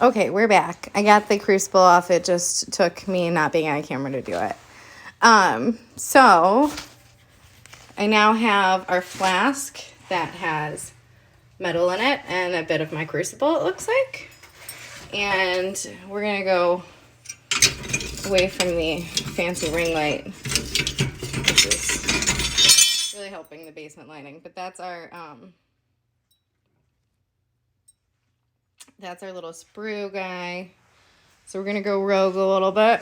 Okay, we're back. I got the crucible off. It just took me not being on camera to do it. So I now have our flask that has metal in it and a bit of my crucible, it looks like. And we're gonna go away from the fancy ring light, which is really helping the basement lighting. But that's our little sprue guy. So we're gonna go rogue a little bit.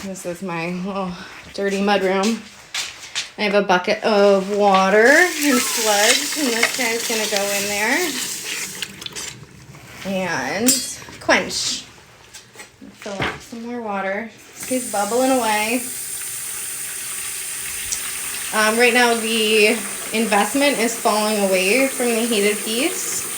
This is my little dirty mudroom. I have a bucket of water and sludge, and this guy's gonna go in there and quench. Fill up some more water. He's bubbling away. Right now the investment is falling away from the heated piece.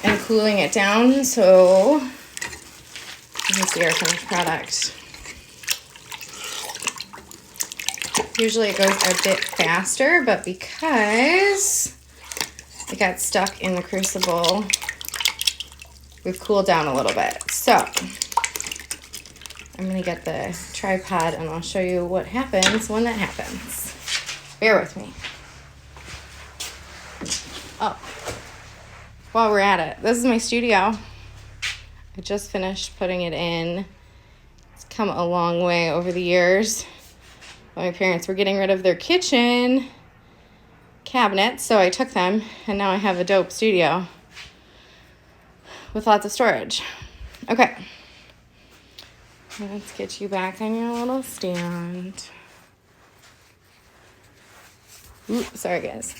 And cooling it down so you can see our finished product. Usually it goes a bit faster, but because it got stuck in the crucible, we've cooled down a little bit. So I'm gonna get the tripod and I'll show you what happens when that happens. Bear with me. Oh, while we're at it, this is my studio. I just finished putting it in. It's come a long way over the years. My parents were getting rid of their kitchen cabinets, so I took them, and now I have a dope studio with lots of storage. Okay, let's get you back on your little stand. Ooh, sorry guys.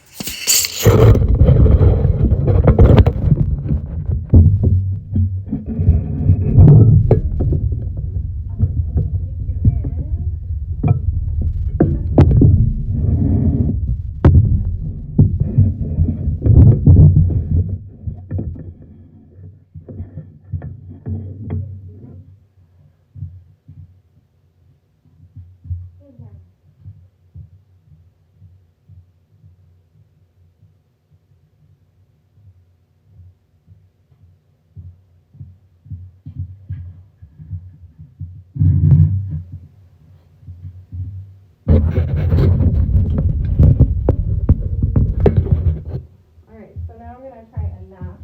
Alright, so now I'm going to try a knot.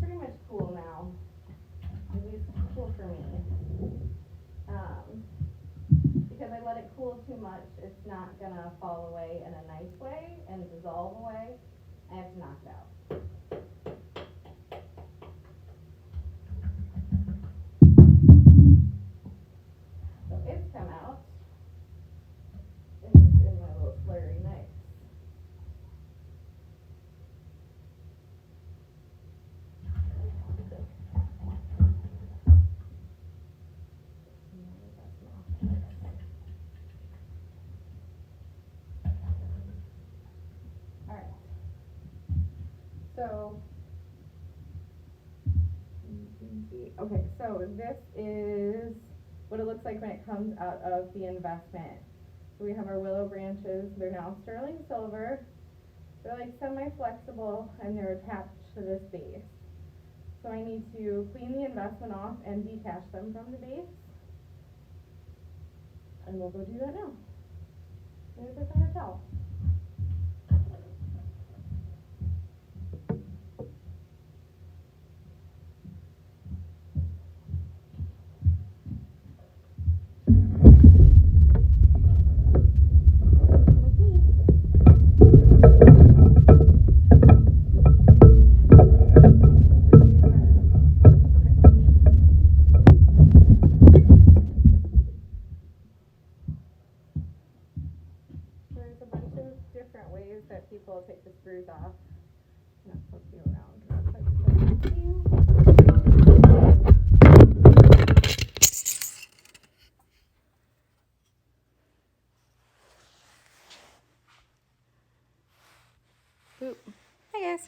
Pretty much cool now. At least cool for me. Because I let it cool too much, it's not going to fall away in a nice way and dissolve away. I have to knock it out. So it's come out in my little slurry knife. Alright. So you can see, okay, so this is what it looks like when it comes out of the investment. So we have our willow branches. They're now sterling silver. They're like semi-flexible and they're attached to this base. So I need to clean the investment off and detach them from the base. And we'll go do that now. There's a kind of towel. That people take the screws off. I'm not supposed to be around. Ooh. Hi guys.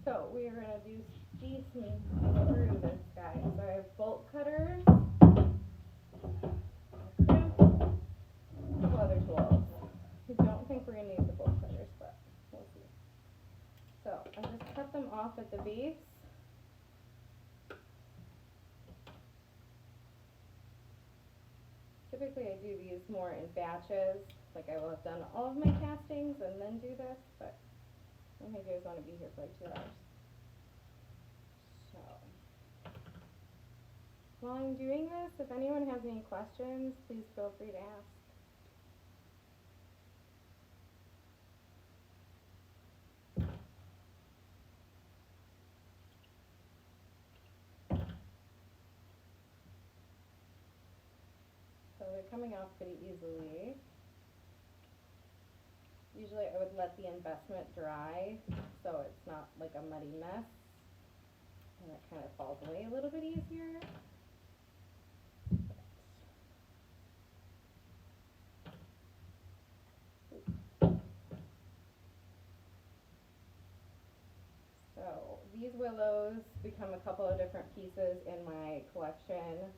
So So we're going to do seasoning through this guy. So I have bolt cutters, a couple other tools. I don't think we're going to use the bolt cutters, but we'll see. So I just cut them off at the base. Typically I do these more in batches, like I will have done all of my castings and then do this, but I don't think you guys want to be here for like 2 hours. So, while I'm doing this, if anyone has any questions, please feel free to ask. So they're coming off pretty easily. Usually I would let the investment dry so it's not like a muddy mess, and it kind of falls away a little bit easier. So these willows become a couple of different pieces in my collection.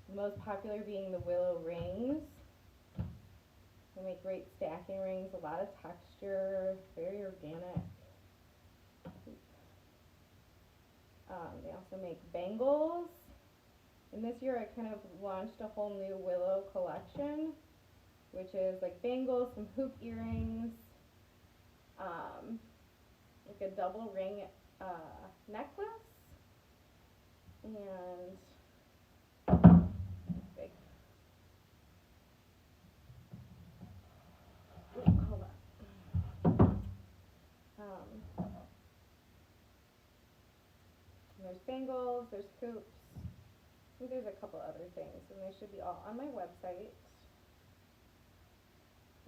The most popular being the willow rings. They make great stacking rings, a lot of texture, very organic. They also make bangles. And this year I kind of launched a whole new willow collection, which is like bangles, some hoop earrings, like a double ring necklace, and big. Ooh, hold on. And there's bangles, there's hoops. I think there's a couple other things, and they should be all on my website.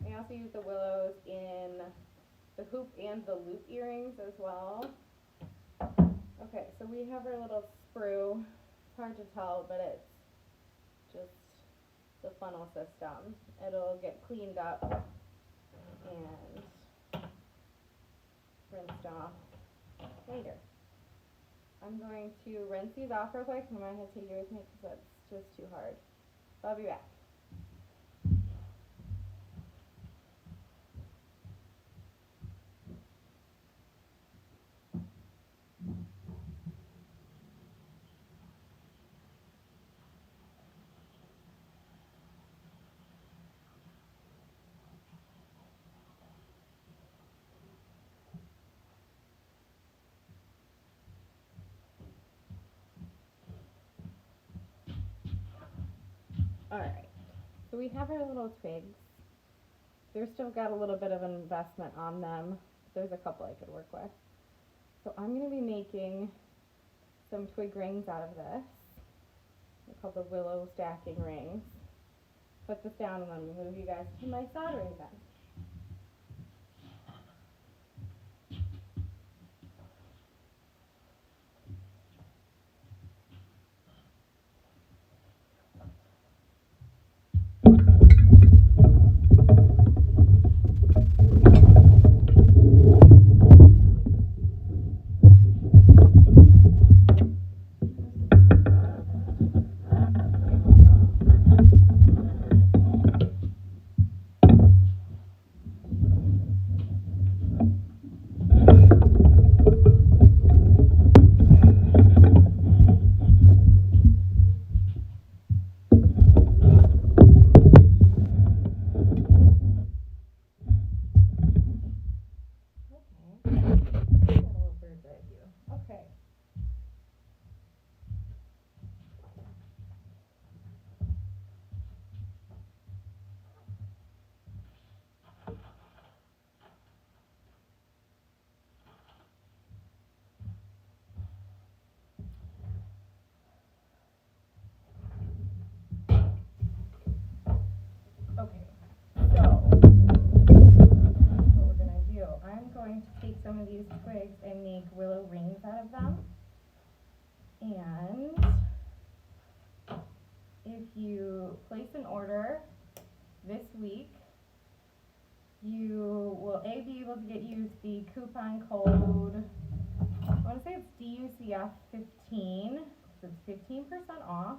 I also use the willows in the hoop and the loop earrings as well. Okay, so we have our little sprue. It's hard to tell, but it's just the funnel system. It'll get cleaned up and rinsed off later. I'm going to rinse these off real quick. I'm going to take you with me because that's just too hard. So I'll be back. Alright, so we have our little twigs. They're still got a little bit of an investment on them. There's a couple I could work with. So I'm going to be making some twig rings out of this. They're called the willow stacking rings. Put this down and then I'm move you guys to my soldering gun. Take some of these twigs and make willow rings out of them. And if you place an order this week, you will be able to use the coupon code. Oh DUCF 15, so it's 15% off.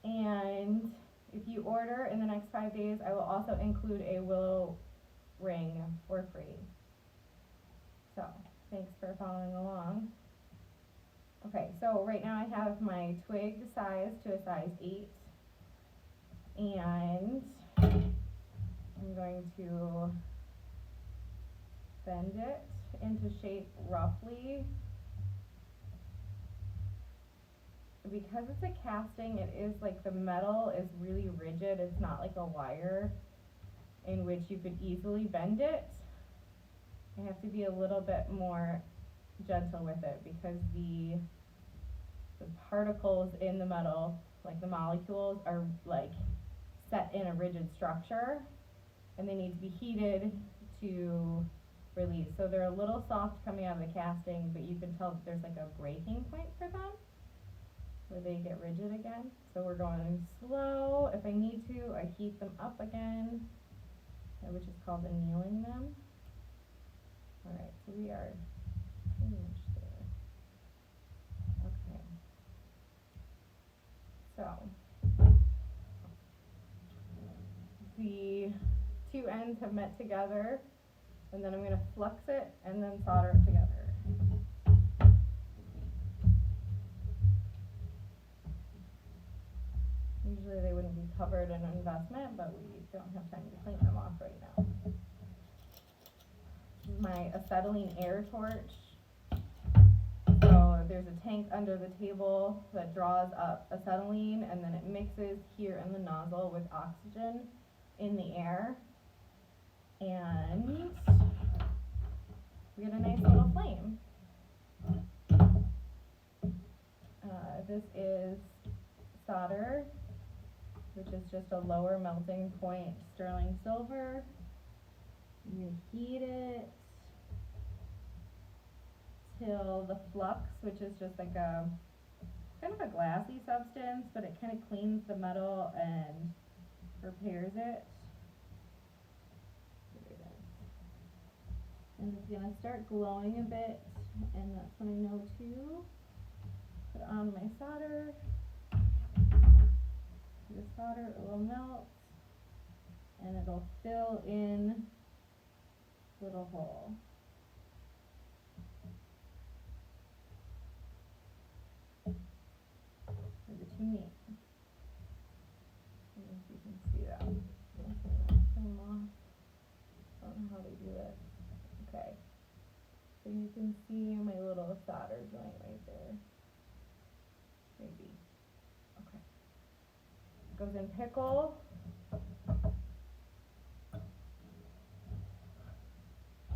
And if you order in the next 5 days, I will also include a willow ring for free. So, thanks for following along. Okay, so right now I have my twig size to a size 8. And I'm going to bend it into shape roughly. Because it's a casting, it is like the metal is really rigid. It's not like a wire in which you could easily bend it. I have to be a little bit more gentle with it because the particles in the metal, like the molecules, are like set in a rigid structure and they need to be heated to release. So they're a little soft coming out of the casting, but you can tell that there's like a breaking point for them where they get rigid again. So we're going slow. If I need to, I heat them up again, which is called annealing them. Alright, so we are pretty much there. Okay. So, the two ends have met together, and then I'm going to flux it and then solder it together. Usually they wouldn't be covered in investment, but we don't have time to clean them off right now. This is my acetylene air torch. So there's a tank under the table that draws up acetylene, and then it mixes here in the nozzle with oxygen in the air. And we get a nice little flame. This is solder, which is just a lower melting point sterling silver. You heat it till the flux, which is just like a kind of a glassy substance, but it kind of cleans the metal and repairs it. There it is. And it's gonna start glowing a bit, and that's when I know to put on my solder. The solder, it will melt, and it'll fill in little hole. They're the two neat. I don't know if you can see that. Flame off. I don't know how they do it. Okay. So you can see my little solder joint right there. Maybe. Okay. Goes in pickle.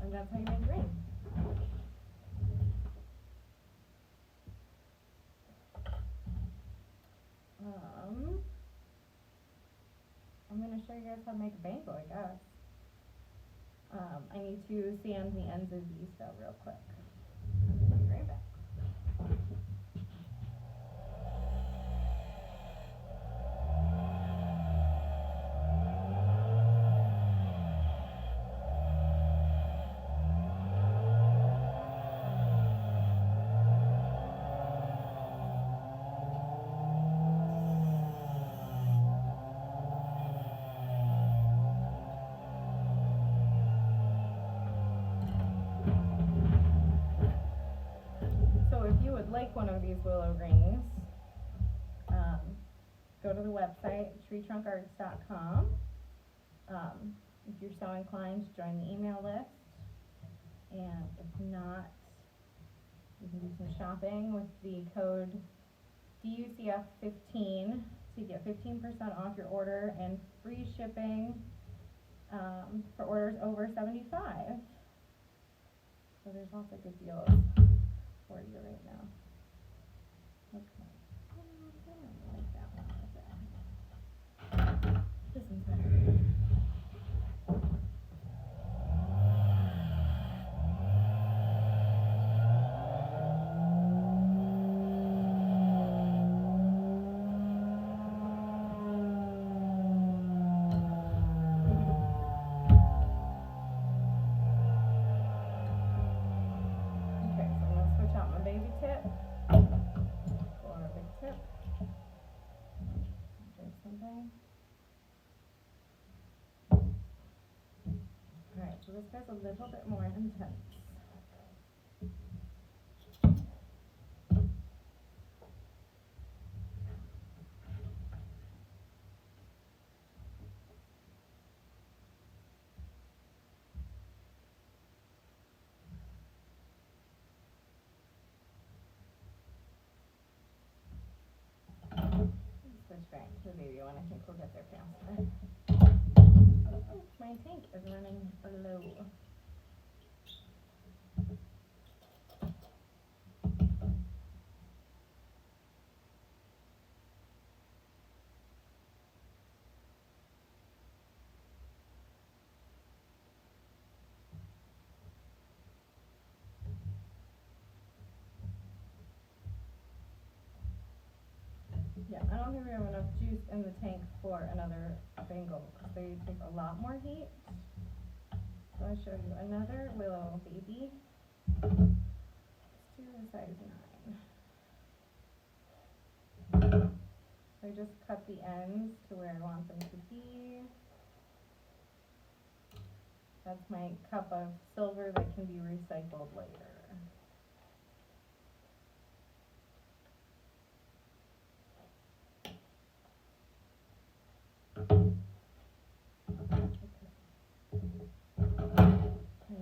And that's how you make green. I'm going to show you guys how to make a bangle, I guess. I need to sand the ends of these though real quick. I'll be right back. Like one of these willow rings, go to the website treetrunkarts.com. If you're so inclined, join the email list, and if not, you can do some shopping with the code DUCF15 to get 15% off your order and free shipping for orders over $75. So there's lots of good deals for you right now. Okay. I don't like that one. This one's better. Okay, so I'm going to switch out my baby tip. this guy's a little bit more intense. Switch back to the baby one. I think we'll get there faster. Oh, my tank is running low. Yeah, I don't think we have enough juice in the tank for another bangle because they take a lot more heat. So I'll show you another willow baby. Let's do a size 9. So I just cut the ends to where I want them to be. That's my cup of silver that can be recycled later.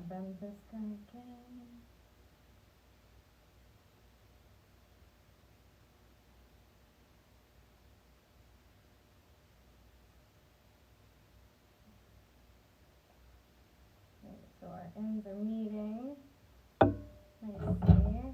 Bend this guy again. Okay, so our ends are meeting nicely.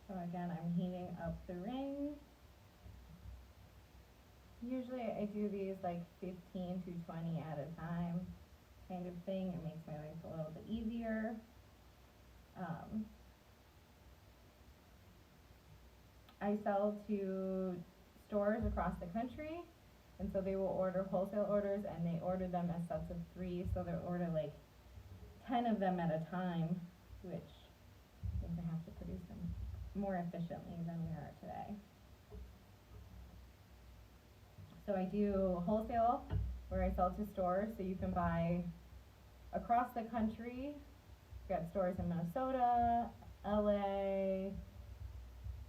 So again, I'm heating up the ring. Usually I do these like 15 to 20 at a time kind of thing. It makes my life a little bit easier. I sell to stores across the country, and so they will order wholesale orders, and they order them as sets of 3, so they order like 10 of them at a time, which means I have to produce them more efficiently than we are today. So I do wholesale, where I sell to stores, so you can buy across the country. We've got stores in Minnesota, LA,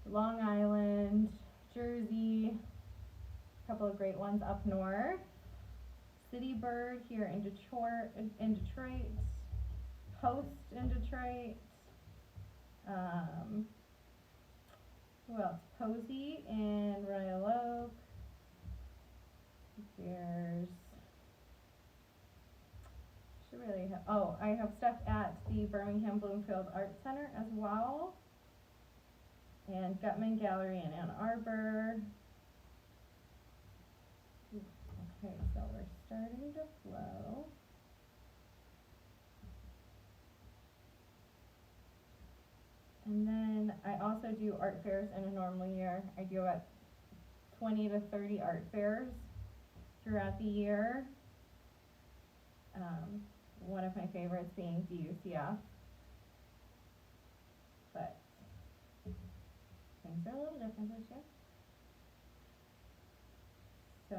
Long Island, Jersey, a couple of great ones up north. City Bird here in Detroit, Post in Detroit. Who else? Posey in Royal Oak. There's, should really have, oh, I have stuff at the Birmingham Bloomfield Art Center as well. And Gutman Gallery in Ann Arbor. Okay, so we're starting to flow. And then I also do art fairs in a normal year. I do about 20 to 30 art fairs throughout the year. One of my favorites being DUCF. But things are a little different this year. So I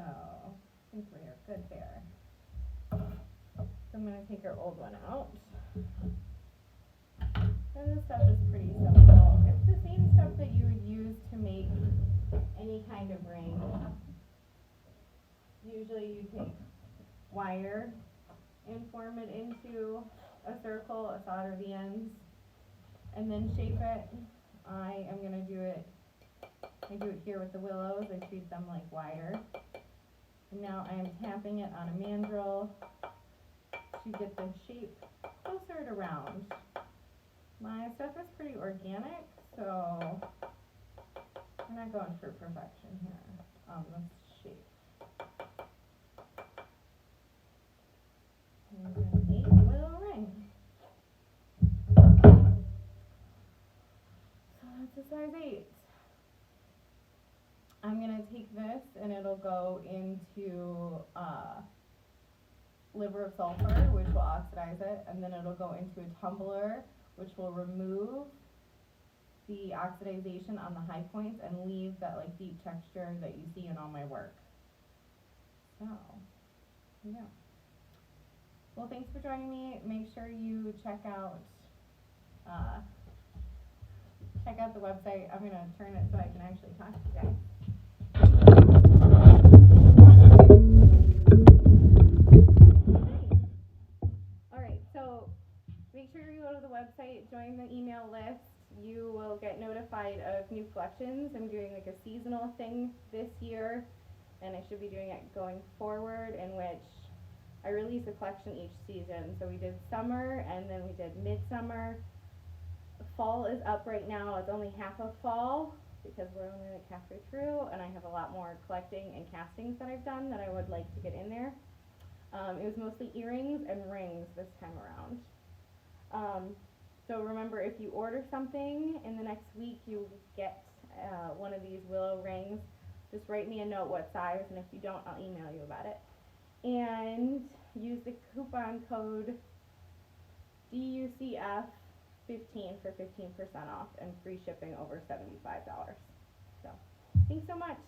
think we are good there. So I'm going to take our old one out. And this stuff is pretty simple. It's the same stuff that you would use to make any kind of ring. Usually you take wire and form it into a circle, solder the ends, and then shape it. I am going to do it, I do it here with the willows. I treat them like wire. And now I am tapping it on a mandrel to get the shape closer to round. My stuff is pretty organic, so I'm not going for perfection here on this shape. And then 8 willows. size 8. I'm going to take this and it'll go into liver of sulfur, which will oxidize it, and then it'll go into a tumbler, which will remove the oxidization on the high points and leave that like deep texture that you see in all my work. So, yeah. Well, thanks for joining me. Make sure you check out the website. I'm gonna turn it so I can actually talk to you guys. All right, so make sure you go to the website, join the email list. You will get notified of new collections. I'm doing like a seasonal thing this year, and I should be doing it going forward, in which I release a collection each season. So we did summer, and then we did midsummer. Fall is up right now. It's only half of fall because we're only like halfway through, and I have a lot more collecting and castings that I've done that I would like to get in there. It was mostly earrings and rings this time around. So remember, if you order something in the next week, you get one of these willow rings. Just write me a note what size, and if you don't, I'll email you about it. And use the coupon code DUCF15 for 15% off and free shipping over $75. So, thanks so much.